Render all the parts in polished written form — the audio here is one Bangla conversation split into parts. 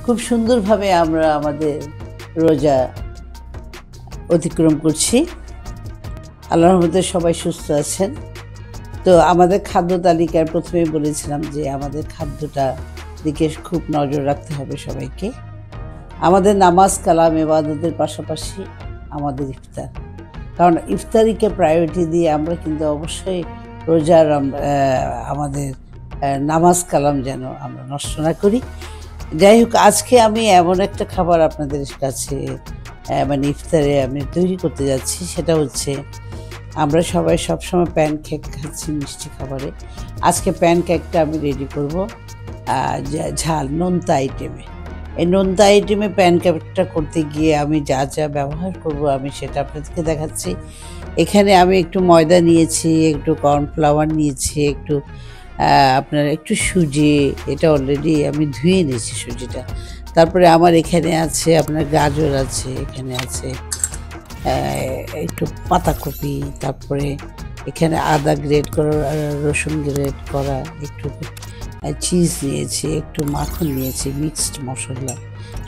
খুব সুন্দরভাবে আমরা আমাদের রোজা অতিক্রম করছি। আল্লাহর রহমতে সবাই সুস্থ আছেন। তো আমাদের খাদ্য তালিকায় প্রথমেই বলেছিলাম যে আমাদের খাদ্যটা দিকে খুব নজর রাখতে হবে সবাইকে। আমাদের নামাজ কালাম ইবাদতের পাশাপাশি আমাদের ইফতার, কারণ ইফতারিকে প্রায়োরিটি দিয়ে আমরা কিন্তু অবশ্যই রোজার আমাদের নামাজ কালাম যেন আমরা নষ্ট না করি। যাই হোক, আজকে আমি এমন একটা খাবার আপনাদের কাছে মানে ইফতারে আমি তৈরি করতে যাচ্ছি, সেটা হচ্ছে আমরা সবাই সবসময় প্যানকেক খাচ্ছি মিষ্টি খাবারে। আজকে প্যানকেকটা আমি রেডি করব ঝাল নোনতা আইটেমে। এই নোনতা আইটেমে প্যানকেকটা করতে গিয়ে আমি যা যা ব্যবহার করব আমি সেটা আপনাদেরকে দেখাচ্ছি। এখানে আমি একটু ময়দা নিয়েছি, একটু কর্নফ্লাওয়ার নিয়েছি, আপনার একটু সুজি, এটা অলরেডি আমি ধুয়ে নিয়েছি সুজিটা। তারপরে আমার এখানে আছে আপনার গাজর আছে, এখানে আছে একটু পাতাকপি, তারপরে এখানে আদা গ্রেট করা, রসুন গ্রেট করা, একটু চিজ নিয়েছি, একটু মাখন নিয়েছি, মিক্সড মশলা,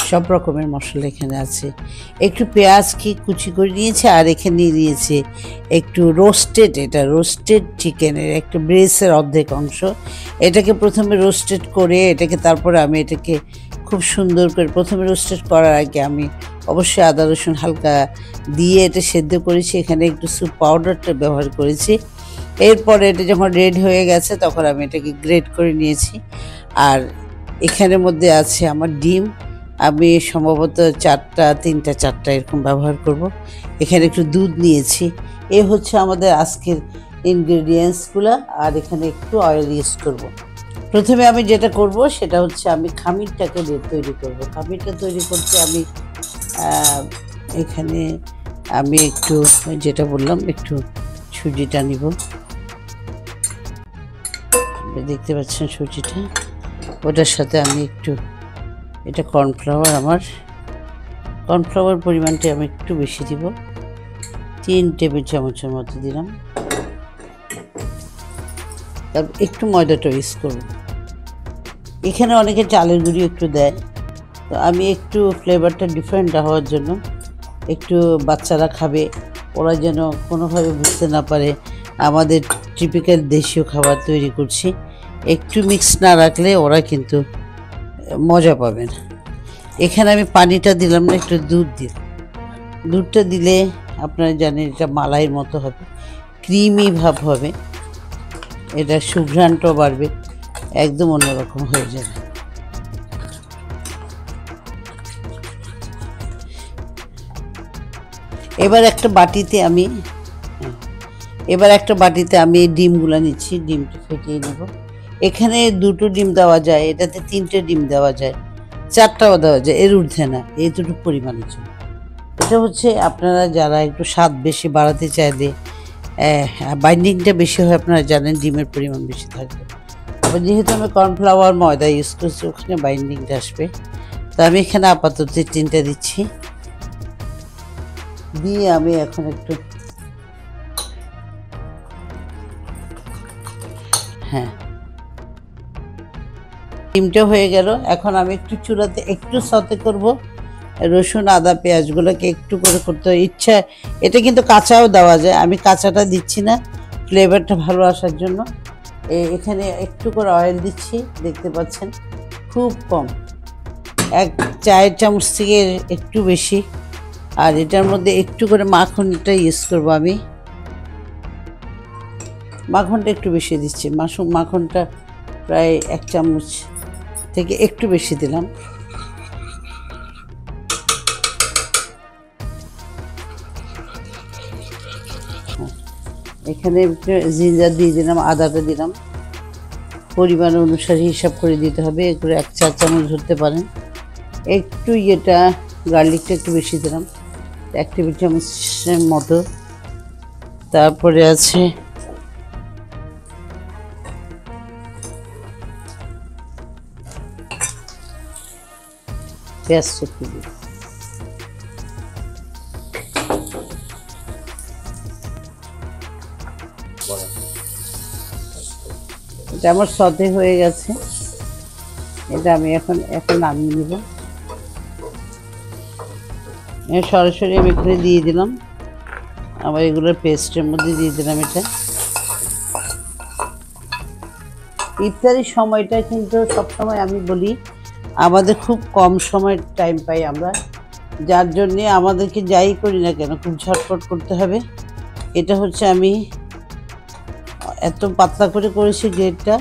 সব রকমের মশলা এখানে আছে। একটু পেঁয়াজ কুচি করে নিয়েছি, আর এখানে নিয়েছি একটু রোস্টেড, এটা রোস্টেড চিকেনের একটা ব্রেসের অর্ধেক অংশ। এটাকে প্রথমে রোস্টেড করে তারপরে আমি এটাকে খুব সুন্দর করে প্রথমে রোস্টেড করার আগে আমি অবশ্যই আদা রসুন হালকা দিয়ে এটা সেদ্ধ করেছি। এখানে একটু স্যুপ পাউডারটা ব্যবহার করেছি। এরপরে এটা যখন রেডি হয়ে গেছে তখন আমি এটাকে গ্রেট করে নিয়েছি। আর এখানের মধ্যে আছে আমার ডিম, আমি সম্ভবত তিনটা চারটা এরকম ব্যবহার করব। এখানে একটু দুধ নিয়েছি। এ হচ্ছে আমাদের আজকের ইনগ্রেডিয়েন্টসগুলো। আর এখানে একটু অয়েল ইউজ করব। প্রথমে আমি যেটা করব সেটা হচ্ছে আমি খামিরটাকে তৈরি করব। খামিরটা তৈরি করতে আমি এখানে একটু যেটা বললাম একটু সুজিটা নিব। দেখতে পাচ্ছেন সুজিটা, ওটার সাথে আমি একটু এটা কর্নফ্লাওয়ার পরিমাণটা আমি একটু বেশি দিব, 3 টেবিল চামচের মতো দিলাম। তারপর একটু ময়দাটা ইউজ করব। এখানে অনেকে চালের গুঁড়ি একটু দেয়, তো আমি একটু ফ্লেভারটা ডিফারেন্ট হওয়ার জন্য, একটু বাচ্চারা খাবে, ওরা যেন কোনোভাবে বুঝতে না পারে আমাদের টিপিক্যাল দেশীয় খাবার তৈরি করছি। একটু মিক্স না রাখলে ওরা কিন্তু মজা পাবে না। এখানে আমি পানিটা দিলাম না, একটু দুধ দিলাম। দুধটা দিলে আপনারা জানেন এটা মালাইয়ের মতো হবে, ক্রিমি ভাব হবে, এটা সুঘ্রাণটাও বাড়বে, একদম অন্যরকম হয়ে যাবে। এবার একটা বাটিতে আমি এই ডিমগুলো নিচ্ছি, ডিমটা ফেটিয়ে নেব। এখানে 2টো ডিম দেওয়া যায়, এটাতে 3টে ডিম দেওয়া যায়, 4টাও দেওয়া যায়, এর ঊর্ধ্বে না, এইটুকু পরিমাণের জন্য। এটা হচ্ছে আপনারা যারা একটু স্বাদ বেশি বাড়াতে চাইলে বাইন্ডিংটা বেশি হয়, আপনারা জানেন ডিমের পরিমাণ বেশি থাকবে। আবার যেহেতু আমি কর্নফ্লাওয়ার ময়দা ইউজ করছি, ওখানে বাইন্ডিংটা আসবে। তো আমি এখানে আপাতত 3টে দিচ্ছি, দিয়ে আমি এখন একটু ডিমটা হয়ে গেল। এখন আমি একটু চুলাতে একটু সতে করব। রসুন আদা পেঁয়াজগুলোকে একটু করে করতে হয়, ইচ্ছা এটা কিন্তু কাঁচাও দেওয়া যায়, আমি কাঁচাটা দিচ্ছি না ফ্লেভারটা ভালো আসার জন্য। এখানে একটু করে অয়েল দিচ্ছি, দেখতে পাচ্ছেন খুব কম, 1 চায়ের চামচ থেকে একটু বেশি। আর এটার মধ্যে একটু করে মাখনটা ইউজ করবো, আমি মাখনটা একটু বেশি দিচ্ছি, মাখনটা প্রায় 1 চামচ থেকে একটু বেশি দিলাম। এখানে জিঞ্জার দিয়ে দিলাম, আদাটা দিলাম, পরিমাণ অনুসারে হিসাব করে দিতে হবে, একটু 1 চা চামচ ধরতে পারেন। একটু গার্লিকটা একটু বেশি দিলাম, 1 টেবিল চামচের মতো। তারপরে আছে পেঁয়াজ কুচি দিই, এটা আমার সতে হয়ে গেছে। এটা আমি এখন নামিয়ে নেব। সরাসরি আমি এখানে দিয়ে দিলাম, আবার এগুলোর পেস্টের মধ্যে দিয়ে দিলাম। এটা ইফতারির সময়টা কিন্তু সবসময় আমি বলি আমাদের খুব কম সময় টাইম পাই আমরা, যার জন্যে আমাদেরকে যাই করি না কেন খুব ঝটপট করতে হবে। এটা হচ্ছে আমি এত পাতলা করে করেছি গ্রেডটা,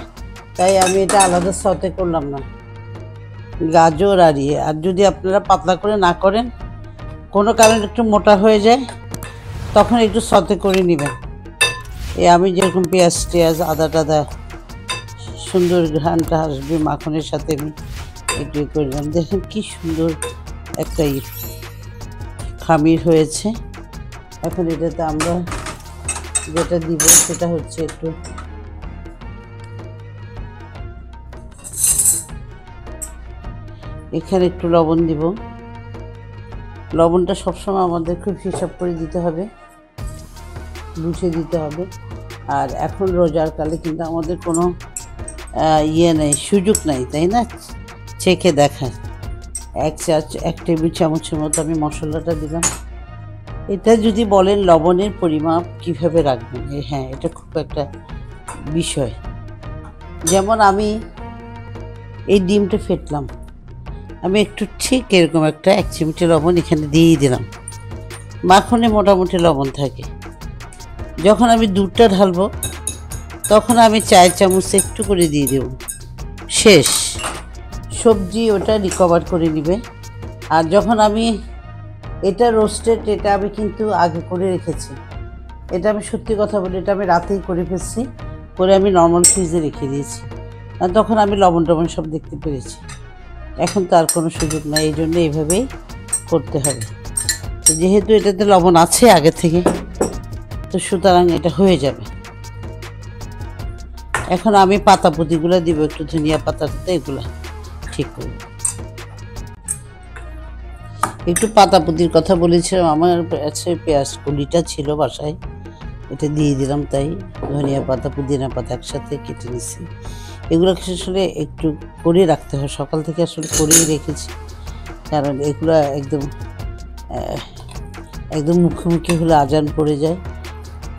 তাই আমি এটা আলাদা সতে করলাম না, গাজর আর আর যদি আপনারা পাতলা করে না করেন, কোনো কারণে একটু মোটা হয়ে যায়, তখন একটু সতে করে নেবেন। আমি যেরকম পেঁয়াজ টেয়াজ আদা টাদা সুন্দর ঘ্রাণটা আসবে মাখনের সাথে, আমি একটু করলাম। দেখেন কি সুন্দর একটা খামির হয়েছে। এখন এটাতে আমরা যেটা দিব সেটা হচ্ছে একটু এখানে একটু লবণ দিব। লবণটা সবসময় আমাদের খুব হিসাব করে দিতে হবে, বুঝে দিতে হবে। আর এখন রোজার কালে কিন্তু আমাদের কোনো নেই, সুযোগ নাই, তাই না, চেখে দেখার। এক টেবিল চামচের মতো আমি মশলাটা দিলাম। এটা যদি বলেন লবণের পরিমাপ কিভাবে রাখবেন, হ্যাঁ এটা খুব একটা বিষয়। যেমন আমি এই ডিমটা ফেটলাম, আমি একটু ঠিক এরকম এক চিমটি লবণ এখানে দিয়েই দিলাম। মাখনে মোটামুটি লবণ থাকে। যখন আমি দুধটা ঢালবো তখন আমি 4 চামচ একটু করে দিয়ে দেব। শেষ, সবজি ওটা রিকভার করে নেবে। আর যখন আমি এটা রোস্টেড, এটা আমি কিন্তু আগে করে রেখেছি। এটা আমি সত্যি কথা বলি, এটা আমি রাতেই করে ফেলছি, করে আমি নর্মাল ফ্রিজে রেখে দিয়েছি। আর তখন আমি লবণ টবণ সব দেখতে পেরেছি। এখন তার কোনো সুযোগ নাই, এই জন্য এইভাবেই করতে হবে। তো যেহেতু এটাতে লবণ আছে আগে থেকে, তো সুতরাং এটা হয়ে যাবে। এখন আমি পাতাপুতিগুলো দিব, একটু ধনিয়া পাতাটাতে এগুলো ঠিক করব। একটু পাতাপুতির কথা বলেছিলাম, আমার কাছে পেঁয়াজ কলিটা ছিল বাসায়, এটা দিয়ে দিলাম। তাই ধনিয়া পাতা পুদিনা পাতা একসাথে কেটে নিছি। এগুলো আসলে একটু করে রাখতে হয়, সকাল থেকে আসলে করেই রেখেছি, কারণ এগুলো একদম মুখোমুখি হলে আজান পড়ে যায়।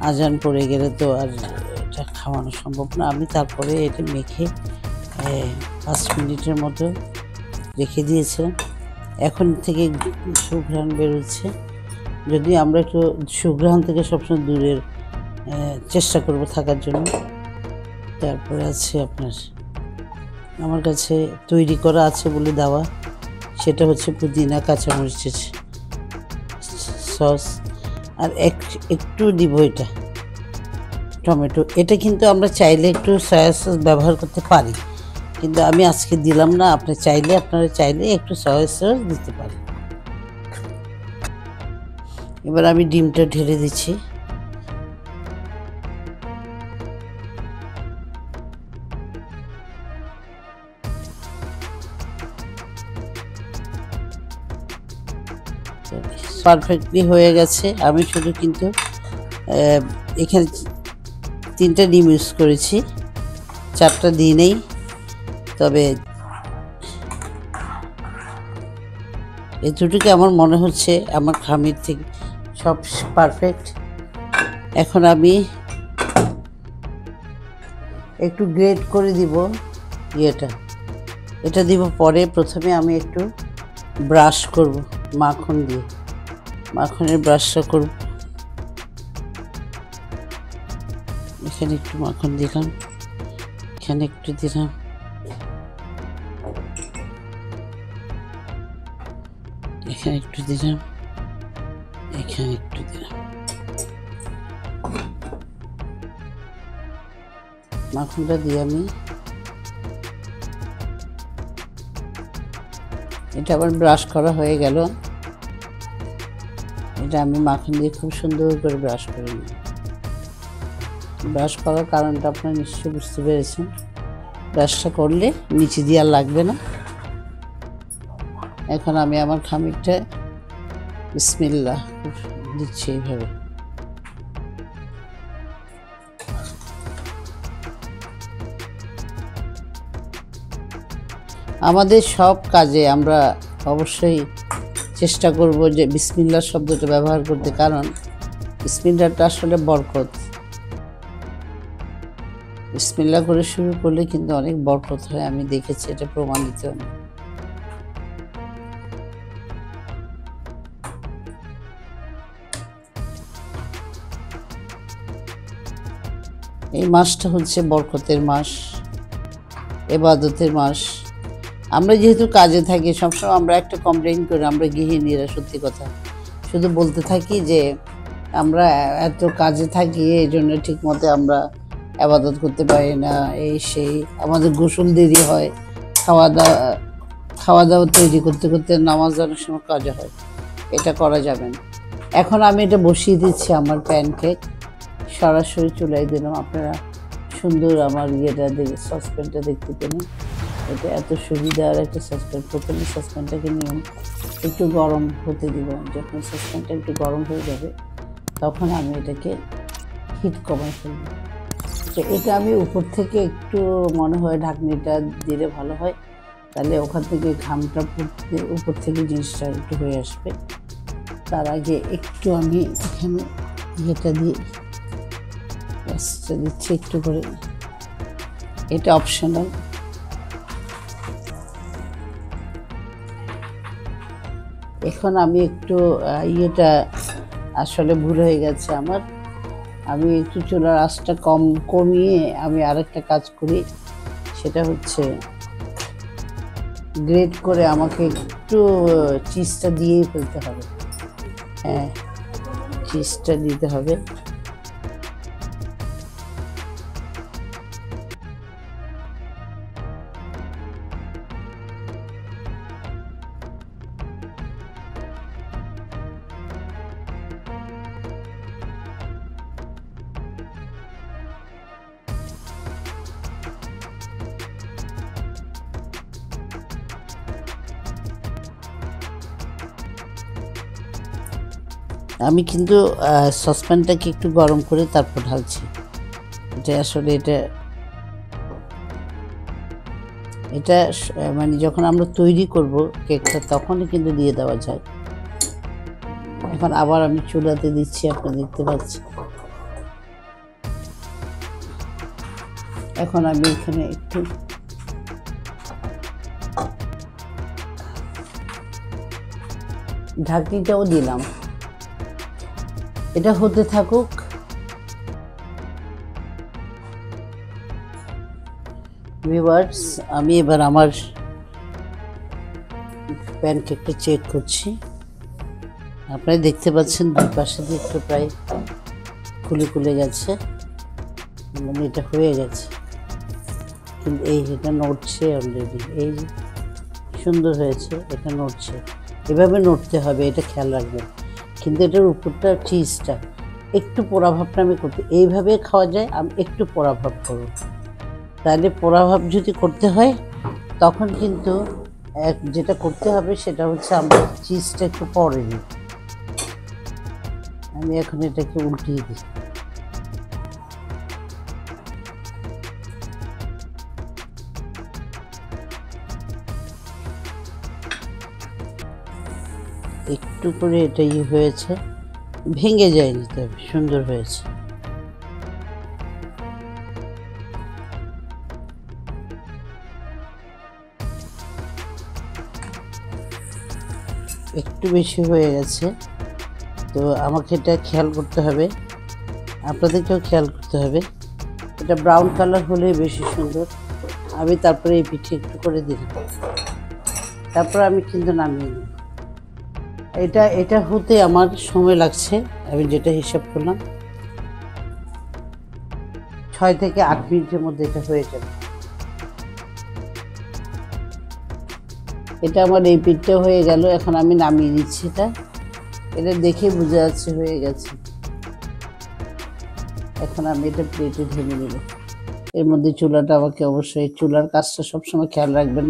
আজান পড়ে গেলে তো আর এটা খাওয়ানো সম্ভব না। আমি তারপরে এটা মেখে 5 মিনিটের মতো রেখে দিয়েছিলাম। এখন থেকে সুঘ্রাণ বেরোচ্ছে, যদি আমরা একটু সুঘ্রাণ থেকে সবসময় দূরের চেষ্টা করব থাকার জন্য। তারপরে আছে আমার কাছে তৈরি করা আছে বলে দেওয়া, সেটা হচ্ছে পুদিনা কাঁচামরিচের সস, আর একটু দিব এটা টমেটো। এটা কিন্তু আমরা চাইলে একটু সয়া সস ব্যবহার করতে পারি, কিন্তু আমি আজকে দিলাম না। আপনারা চাইলে একটু সয়া সস দিতে পারেন। এবার আমি ডিমটা ঢেলে দিচ্ছি। পারফেক্টলি হয়ে গেছে। আমি শুধু কিন্তু এখানে 3টা ডিম ইউজ করেছি, 4টা দিই নেই। তবে এতটুকু আমার মনে হচ্ছে আমার খামির থেকে সব পারফেক্ট। এখন আমি একটু গ্রেট করে দিব এটা দিব পরে। প্রথমে আমি একটু ব্রাশ করব মাখন দিয়ে, মাখনের ব্রাশটা করব। এখানে একটু মাখন দিলাম, এখানে একটু দিলাম, এখানে একটু দিলাম, এখানে একটু দিলাম। মাখনটা দিয়ে আমি এটা আবার ব্রাশ করা হয়ে গেল। এটা আমি মাখন দিয়ে খুব সুন্দর করে ব্রাশ করে নিই। ব্রাশ করার কারণটা আপনারা নিশ্চয়ই বুঝতে পেরেছেন। ব্রাশটা করলে নিচে দিয়ে আর লাগবে না। এখন আমি আমার খামিরটা বিসমিল্লাহ দিচ্ছি এইভাবে। আমাদের সব কাজে আমরা অবশ্যই চেষ্টা করব যে বিসমিল্লাহ শব্দটা ব্যবহার করতে, কারণ বিসমিল্লাহটা আসলে বরকত। বিসমিল্লাহ করে শুরু করলে কিন্তু অনেক বরকত হয়, আমি দেখেছি, এটা প্রমাণিত। এই মাসটা হচ্ছে বরকতের মাস, ইবাদতের মাস। আমরা যেহেতু কাজে থাকি, সবসময় আমরা একটা কমপ্লেইন করি, আমরা গৃহিণীরা, সত্যি কথা শুধু বলতে থাকি যে আমরা এত কাজে থাকি, এই জন্য ঠিক মতো আমরা ইবাদত করতে পারি না, এই সেই, আমাদের গোসল দেরি হয়, খাওয়া দাওয়া তৈরি করতে করতে নামাজ অনেক সময় কাজে হয়, এটা করা যাবে না। এখন আমি এটা বসিয়ে দিচ্ছি, আমার প্যানকেক সরাসরি চুলায় দিলাম। আপনারা সুন্দর আমার সসপ্যানটা দেখতে পেলেন। এটা এত সুবিধার একটা সসপ্যান। প্রথমে সসপ্যানটাকে নিয়ম একটু গরম হতে দিব। যখন সসপ্যানটা একটু গরম হয়ে যাবে তখন আমি এটাকে হিট কমাই ফেলব। তো এটা আমি উপর থেকে একটু, মনে হয় ঢাকনিটা দিলে ভালো হয়, তাহলে ওখান থেকে ঘামটা পড়তে উপর থেকে জিনিসটা একটু হয়ে আসবে। তার আগে একটু আমি এখানে ইয়েটা দিয়ে দিচ্ছি একটু করে, এটা অপশনাল। এখন আমি একটু ইয়েটা আসলে ভুল হয়ে গেছে আমার, আমি একটু চুলার আঁচটা কমিয়ে আমি আরেকটা কাজ করি, সেটা হচ্ছে গ্রেট করে আমাকে একটু চিজটা দিয়েই ফেলতে হবে। হ্যাঁ, চিজটা দিতে হবে। আমি কিন্তু সসপ্যানটাকে একটু গরম করে তারপর ঢালছি। এটা আসলে এটা মানে যখন আমরা তৈরি করব কেকটা তখনই কিন্তু দিয়ে দেওয়া যায়। এখন আবার আমি চুলাতে দিচ্ছি, আপনি দেখতে পাচ্ছেন। এখন আমি এখানে একটু ঢাকনিটাও দিলাম, এটা হতে থাকুক। ভিউয়ার্স, আমি এবার আমার প্যানকেকটা চেক করছি। আপনারা দেখতে পাচ্ছেন দুই পাশে দিয়ে একটু প্রায় খুলে গেছে, মানে এটা হয়ে গেছে। কিন্তু এটা নড়ছে অলরেডি, এই সুন্দর হয়েছে, এটা নড়ছে, এভাবে নড়তে হবে, এটা খেয়াল রাখবেন। কিন্তু এটার উপরটা চিজটা একটু পোড়াভাবটা আমি করতে, এইভাবে খাওয়া যায়, আমি একটু পোড়াভাব করব। তাহলে পোড়াভাব যদি করতে হয় তখন কিন্তু যেটা করতে হবে সেটা হচ্ছে আমরা চিজটা একটু পরে দিই। আমি এখন এটাকে উল্টিয়ে দিই। একটু করে এটা হয়েছে, ভেঙে যায়নি, তবে সুন্দর হয়েছে। একটু বেশি হয়ে গেছে, তো আমাকে এটা খেয়াল করতে হবে, আপনাদেরকেও খেয়াল করতে হবে। এটা ব্রাউন কালার হলে বেশি সুন্দর। আমি তারপরে এই পিঠে একটু করে দিলাম, তারপর আমি কিন্তু নামিয়ে নিই। এটা হতে আমার সময় লাগছে, আমি যেটা হিসাব করলাম 6 থেকে 8 মিনিটের মধ্যে এটা হয়ে যাবে। এটা আমার এই পিঠটা হয়ে গেল। এখন আমি নামিয়ে দিচ্ছি। এটা দেখে বোঝা যাচ্ছে হয়ে গেছে। এখন আমি এটা প্লেটে ঢেলে নেব। এর মধ্যে চুলাটা আমাকে অবশ্যই, চুলার কাজটা সবসময় খেয়াল রাখবেন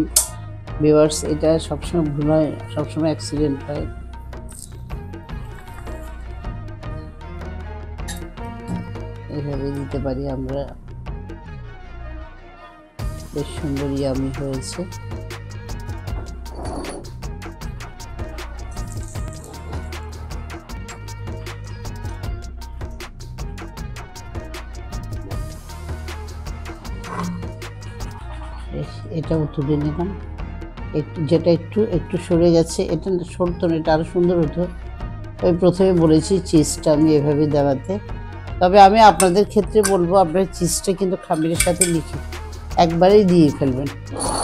ভিউয়ার্স, এটা সবসময় ভুল হয়, সবসময় অ্যাক্সিডেন্ট হয়। এইভাবে দিতে পারি আমরা। বেশ সুন্দর ইয়ামি হয়েছে। এটাও তুলে নিলাম। যেটা একটু একটু সরে গেছে, এটা সরতো না, এটা আরও সুন্দর হতো। আমি প্রথমে বলেছি চিজটা আমি এভাবে দেওয়াতে, তবে আমি আপনাদের ক্ষেত্রে বলবো আপনার চিজটা কিন্তু খামিরের সাথে লিখে একবারেই দিয়ে ফেলবেন,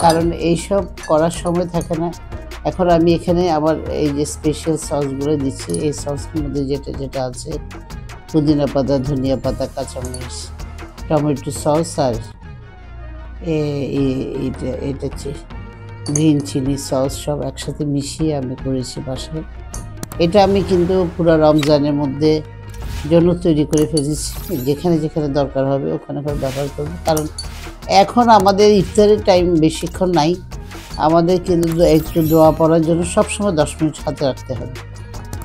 কারণ এইসব করার সময় থাকে না। এখন আমি এখানে আবার এই যে স্পেশাল সসগুলো দিচ্ছি, এই সসের মধ্যে যেটা যেটা আছে পুদিনা পাতা, ধনিয়া পাতা, কাঁচামরিচ, টমেটো সস আর এটা গ্রিন চিলি সস সব একসাথে মিশিয়ে আমি করেছি বাসায়। এটা আমি কিন্তু পুরো রমজানের মধ্যে জন্য তৈরি করে ফেলেছি, যেখানে যেখানে দরকার হবে ওখানে করে ব্যবহার করব, কারণ এখন আমাদের ইফতারের টাইম বেশিক্ষণ নাই। আমাদের কিন্তু একটু দোয়া পড়ার জন্য সবসময় 10 মিনিট হাতে রাখতে হবে।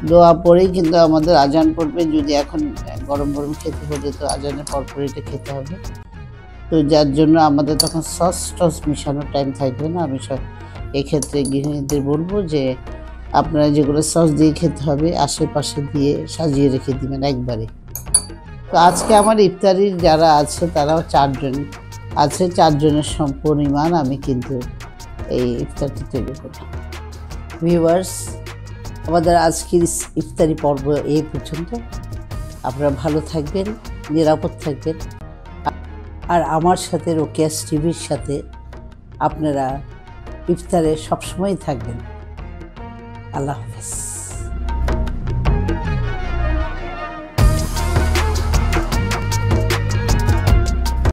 দোয়া পড়েই কিন্তু আমাদের আজান পড়বে, যদি এখন গরম গরম খেতে হলে তো আজানের পরপর এটা খেতে হবে। তো যার জন্য আমাদের তখন সস টস মেশানোর টাইম থাকবে না। আমি এক্ষেত্রে গৃহিণীদের বলবো যে আপনারা যেগুলো সস দিয়ে খেতে হবে আশেপাশে দিয়ে সাজিয়ে রেখে দিবেন একবারে। তো আজকে আমার ইফতারির যারা আছে তারাও 4 জন আছে, 4 জনের পরিমাণ আমি কিন্তু এই ইফতারটি তৈরি করলাম। ভিউয়ার্স, আমাদের আজকের ইফতারি পর্ব এই পর্যন্ত। আপনারা ভালো থাকবেন, নিরাপদ থাকবেন, আর আমার সাথে রোকেয়াস টিভির সাথে আপনারা ইফতারে সবসময় থাকবেন। আল্লাহ হাফেজ।